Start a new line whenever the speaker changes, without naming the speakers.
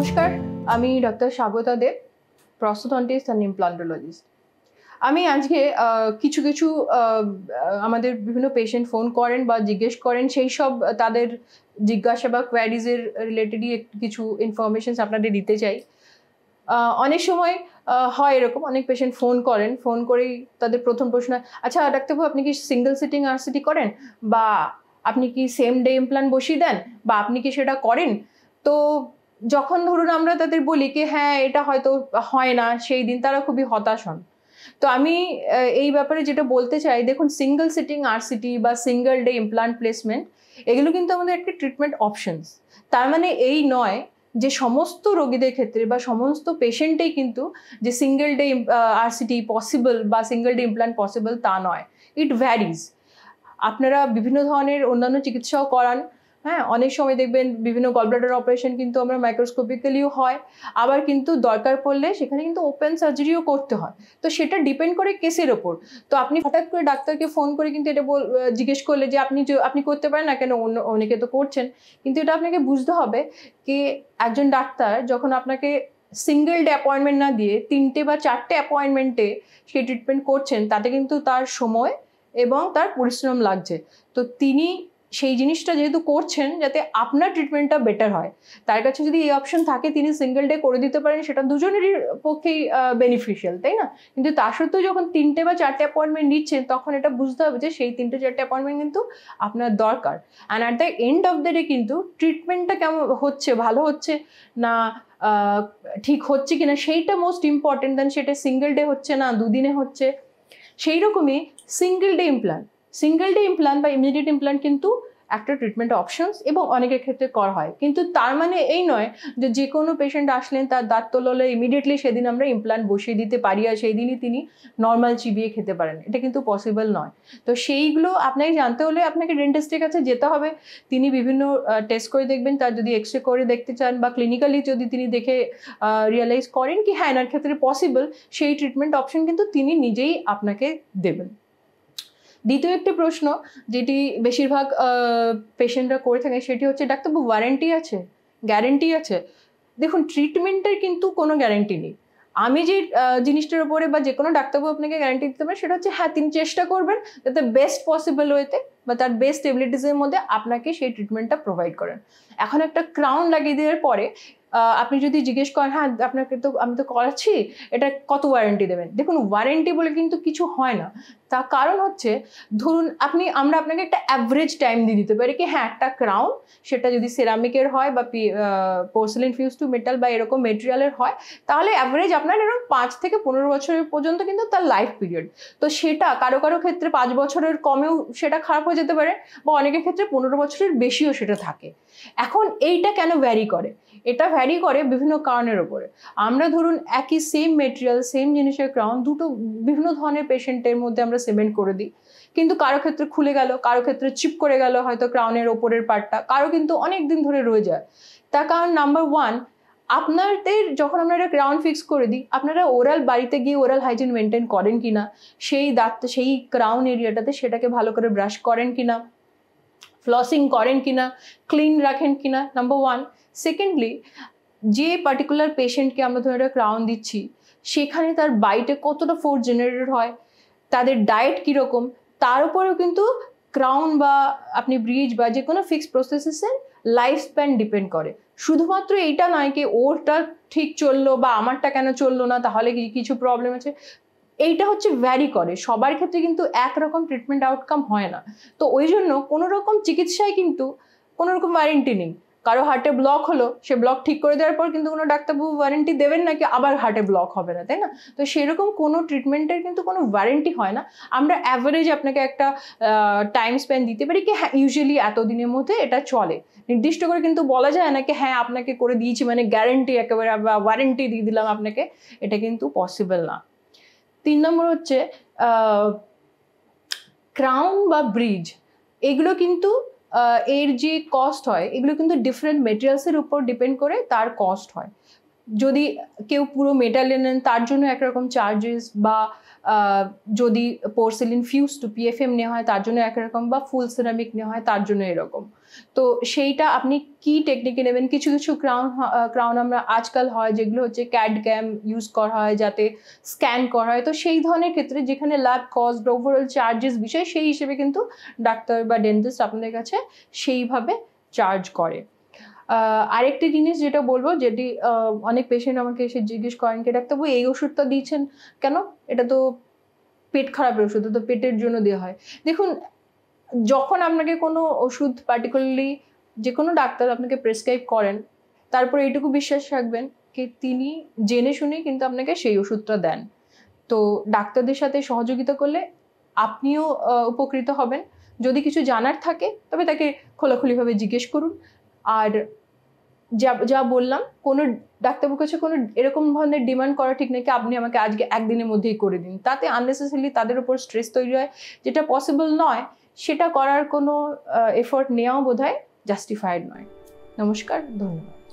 নমস্কার, আমি doctor Swagata Deb, prosthodontist and implantologist. আমি আজকে কিছু কিছু আমাদের বিভিন্ন পেশেন্ট ফোন করেন বা জিজ্ঞেস করেন, সেই সব তাদের জিজ্ঞাসা বা কোয়ারিজের রিলেটেডই কিছু ইনফরমেশনস আপনাদের দিতে চাই। অনেক সময় হয় এরকম, অনেক পেশেন্ট ফোন করেন, ফোন করেই তাদের প্রথম প্রশ্ন, আচ্ছা ডাক্তারবাবু আপনি কি সিঙ্গেল সিটিং আরসিটি করেন, বা আপনি কি সেম ডে ইমপ্লান্ট বসিয়ে দেন, বা আপনি কি সেটা করেন? তো যখন ধরুন আমরা তাদের বলি কি হ্যাঁ এটা হয়তো হয় না, সেই দিন তারা খুবই হতাশ হন। তো আমি এই ব্যাপারে যেটা বলতে চাই, দেখুন সিঙ্গেল সিটিং আরসিটি বা সিঙ্গেল ডে ইমপ্লান্ট প্লেসমেন্ট এগুলো কিন্তু আমাদের একটা ট্রিটমেন্ট অপশনস। তার মানে এই নয় যে সমস্ত রোগীদের ক্ষেত্রে বা সমস্ত পেশেন্টেই কিন্তু যে সিঙ্গেল ডে আরসিটি পসিবল বা সিঙ্গেল ডে ইমপ্লান্ট পসিবল তা নয়, ইট ভ্যারিজ। আপনারা বিভিন্ন ধরনের অন্যান্য চিকিৎসাও করান, হ্যাঁ, অনেক সময় দেখবেন বিভিন্ন গলব্লাডার অপারেশন কিন্তু আমরা মাইক্রোস্কোপিক্যালিও হয়, আবার কিন্তু দরকার পড়লে সেখানে কিন্তু ওপেন সার্জারিও করতে হয়। তো সেটা ডিপেন্ড করে কেসের ওপর। তো আপনি হঠাৎ করে ডাক্তারকে ফোন করে কিন্তু এটা জিজ্ঞেস করলে যে আপনি করতে পারেন না কেন, অনেকে তো করছেন, কিন্তু এটা আপনাকে বুঝতে হবে কি একজন ডাক্তার যখন আপনাকে সিঙ্গেল ডে অ্যাপয়েন্টমেন্ট না দিয়ে 3টে বা 4টে অ্যাপয়েন্টমেন্টে সেই ট্রিটমেন্ট করছেন, তাতে কিন্তু তার সময় এবং তার পরিশ্রম লাগছে। তো তিনি সেই জিনিসটা যেহেতু করছেন যাতে আপনার ট্রিটমেন্টটা বেটার হয়, তার কাছে যদি এই অপশন থাকে তিনি সিঙ্গেল ডে করে দিতে পারেন, সেটা দুজনেরই পক্ষেই বেনিফিশিয়াল, তাই না? কিন্তু তা সত্ত্বেও যখন 3টে বা 4টে অ্যাপয়েন্টমেন্ট নিচ্ছেন, তখন এটা বুঝতে হবে যে সেই 3টে 4টে অ্যাপয়েন্টমেন্ট কিন্তু আপনার দরকার। And at the end of the day কিন্তু ট্রিটমেন্টটা কেমন হচ্ছে, ভালো হচ্ছে না ঠিক হচ্ছে কিনা, সেইটা মোস্ট ইম্পর্টেন্ট দেন সেটা সিঙ্গেল ডে হচ্ছে না দুদিনে হচ্ছে। সেই রকমই সিঙ্গেল ডে ইমপ্লান্ট বা ইমিডিয়েট ইমপ্লান্ট কিন্তু একটা ট্রিটমেন্ট অপশনস এবং অনেকের ক্ষেত্রে করা হয়, কিন্তু তার মানে এই নয় যে যে কোনো পেশেন্ট আসলেন তার দাঁত তোলালে ইমিডিয়েটলি সেদিন আমরা ইমপ্লান্ট বসিয়ে দিতে পারি আর সেই দিনই তিনি নর্মাল চিবিয়ে খেতে পারেন, এটা কিন্তু পসিবল নয়। তো সেইগুলো আপনাকে জানতে হলে আপনাকে ডেন্টিস্টের কাছে যেতে হবে। তিনি বিভিন্ন টেস্ট করে দেখবেন, তার যদি এক্সরে করে দেখতে চান বা ক্লিনিক্যালি যদি তিনি দেখে রিয়েলাইজ করেন কি হ্যাঁ এনার ক্ষেত্রে পসিবল, সেই ট্রিটমেন্ট অপশন কিন্তু তিনি নিজেই আপনাকে দেবেন। দ্বিতীয় একটি প্রশ্ন যেটি বেশিরভাগ পেশেন্টরা করে থাকে সেটি হচ্ছে, ডাক্তারবাবু ওয়ারেন্টি আছে, গ্যারেন্টি আছে? দেখুন, ট্রিটমেন্টের কিন্তু কোনো গ্যারেন্টি নেই। আমি যে জিনিসটার উপরে বা যে কোনো ডাক্তারবাবু আপনাকে গ্যারেন্টি দিতে পারে সেটা হচ্ছে হ্যাঁ তিনি চেষ্টা করবেন যাতে বেস্ট পসিবল ওয়েতে বা তার বেস্ট এবিলিটিসের মধ্যে আপনাকে সেই ট্রিটমেন্টটা প্রোভাইড করেন। এখন একটা ক্রাউন লাগিয়ে দেওয়ার পরে আপনি যদি জিজ্ঞেস করেন হ্যাঁ আপনাকে তো আমি তো করাচ্ছি, এটা কত ওয়ারেন্টি দেবেন? দেখুন, ওয়ারেন্টি বলে কিন্তু কিছু হয় না। তার কারণ হচ্ছে ধরুন আমরা আপনাকে একটা অ্যাভারেজ টাইম দিয়ে দিতে পারি কি হ্যাঁ একটা ক্রাউন, সেটা যদি সেরামিকের হয় বা পোর্সেলিন ফিউজ টু মেটাল বা এরকম মেটেরিয়ালের হয়, তাহলে অ্যাভারেজ আপনার এরকম 5 থেকে 15 বছরের পর্যন্ত কিন্তু তার লাইফ পিরিয়ড। তো সেটা কারো কারো ক্ষেত্রে 5 বছরের কমেও সেটা খারাপ হয়ে যেতে পারে, বা অনেকের ক্ষেত্রে 15 বছরের বেশিও সেটা থাকে। এখন এইটা কেন ভ্যারি করে? এটা ভ্যারি করে বিভিন্ন কারণের উপরে। আমরা ধরুন একই সেম মেটেরিয়াল সেম জিনিসের ক্রাউন দুটো বিভিন্ন ধরনের পেশেন্টের মধ্যে আমরা সিমেন্ট করে দিই, কিন্তু কারো ক্ষেত্রে খুলে গেল, কারো ক্ষেত্রে চিপ করে গেল হয়তো ক্রাউনের ওপরের পার্টটা, কারো কিন্তু অনেক দিন ধরে রয়ে যায়। তার কারণ নাম্বার 1, আপনাদের যখন আমরা একটা ক্রাউন ফিক্স করে দিই, আপনারা ওরাল বাড়িতে গিয়ে ওরাল হাইজিন মেনটেন করেন কিনা, সেই দাঁতটা সেই ক্রাউন এরিয়াটাতে সেটাকে ভালো করে ব্রাশ করেন কিনা, ফ্লসিং করেন কিনা, ক্লিন রাখেন কিনা, নাম্বার 1। সেকেন্ডলি, যে পার্টিকুলার পেশেন্টকে আমরা ধরে একটা ক্রাউন দিচ্ছি সেখানে তার বাইটে কতটা ফোর্স জেনারেটেড হয়, তাদের ডায়েট কীরকম, তার উপরেও কিন্তু ক্রাউন বা আপনি ব্রিজ বা যে কোনো ফিক্সড প্রসেসেসের লাইফ স্প্যান ডিপেন্ড করে। শুধুমাত্র এইটা নয় কি ওরটা ঠিক চললো বা আমারটা কেন চললো না, তাহলে কিছু প্রবলেম আছে, এইটা হচ্ছে ভ্যারি করে। সবার ক্ষেত্রে কিন্তু একরকম ট্রিটমেন্ট আউটকাম হয় না। তো ওই জন্য কোনো রকম চিকিৎসায় কিন্তু কোনো রকম ওয়ারেন্টি নেই। কারো হার্টে ব্লক হলো, সে ব্লক ঠিক করে দেওয়ার পর কিন্তু কোনো ডাক্তারবাবু ওয়ারেন্টি দেবেন নাকি আবার হার্টে ব্লক হবে না, তাই না? তো সেরকম কোনো ট্রিটমেন্টের কিন্তু কোনো ওয়ারেন্টি হয় না। আমরা অ্যাভারেজ আপনাকে একটা টাইম স্প্যান দিতে পারি কি হ্যাঁ ইউজুয়ালি এতদিনের মধ্যে এটা চলে, নির্দিষ্ট করে কিন্তু বলা যায় না কি হ্যাঁ আপনাকে করে দিয়েছি মানে গ্যারেন্টি একেবারে বা ওয়ারেন্টি দিয়ে দিলাম আপনাকে, এটা কিন্তু পসিবল না। 3 নম্বর হচ্ছে ক্রাউন বা ব্রিজ, এগুলো কিন্তু এর যে কস্ট হয় এগুলো কিন্তু ডিফারেন্ট মেটেরিয়ালসের উপর ডিপেন্ড করে তার কস্ট হয়। যদি কেউ পুরো মেটালে নেন তার জন্য একরকম চার্জেস, বা যদি পোর্সেলিন ফিউজ টু পিএফএম নেওয়া হয় তার জন্য একরকম, বা ফুল সিরামিক নেওয়া হয় তার জন্য এরকম। তো সেইটা আপনি কি টেকনিকে নেবেন। কিছু কিছু ক্রাউন আমরা আজকাল হয় যেগুলো হচ্ছে ক্যাড ক্যাম ইউজ করা হয় যাতে স্ক্যান করা হয়, তো সেই ধরনের ক্ষেত্রে যেখানে ল্যাব কস্ট ওভারঅল চার্জেস বিষয় সেই হিসেবে কিন্তু ডাক্তার বা ডেন্টিস্ট আপনাদের কাছে সেইভাবে চার্জ করে। আরেকটি জিনিস যেটা বলবো, যেটি অনেক পেশেন্ট আমাকে এসে জিজ্ঞেস করেন কি ডাক্তারবাবু এই ওষুধটা দিচ্ছেন কেন, এটা তো পেট খারাপের ওষুধ, তো পেটের জন্য দেওয়া হয়। দেখুন, যখন আপনাকে কোনো ওষুধ পার্টিকুলারলি যে কোনো ডাক্তার আপনাকে প্রেসক্রাইব করেন, তারপরে এইটুকু বিশ্বাস রাখবেন কি তিনি জেনে শুনেই কিন্তু আপনাকে সেই ওষুধটা দেন। তো ডাক্তারদের সাথে সহযোগিতা করলে আপনিও উপকৃত হবেন। যদি কিছু জানার থাকে তবে তাকে খোলাখুলিভাবে জিজ্ঞেস করুন। আর যা যা বললাম, কোনো ডাক্তারবাবুর কাছে কোনো এরকম ধরনের ডিমান্ড করা ঠিক নাকি আপনি আমাকে আজকে একদিনের মধ্যেই করে দিন, তাতে আননেসেসারিলি তাদের উপর স্ট্রেস তৈরি হয়, যেটা পসিবল নয়। সেটা করার কোনো এফোর্ট নেওয়াও বোধহয় জাস্টিফাইড নয়। নমস্কার, ধন্যবাদ।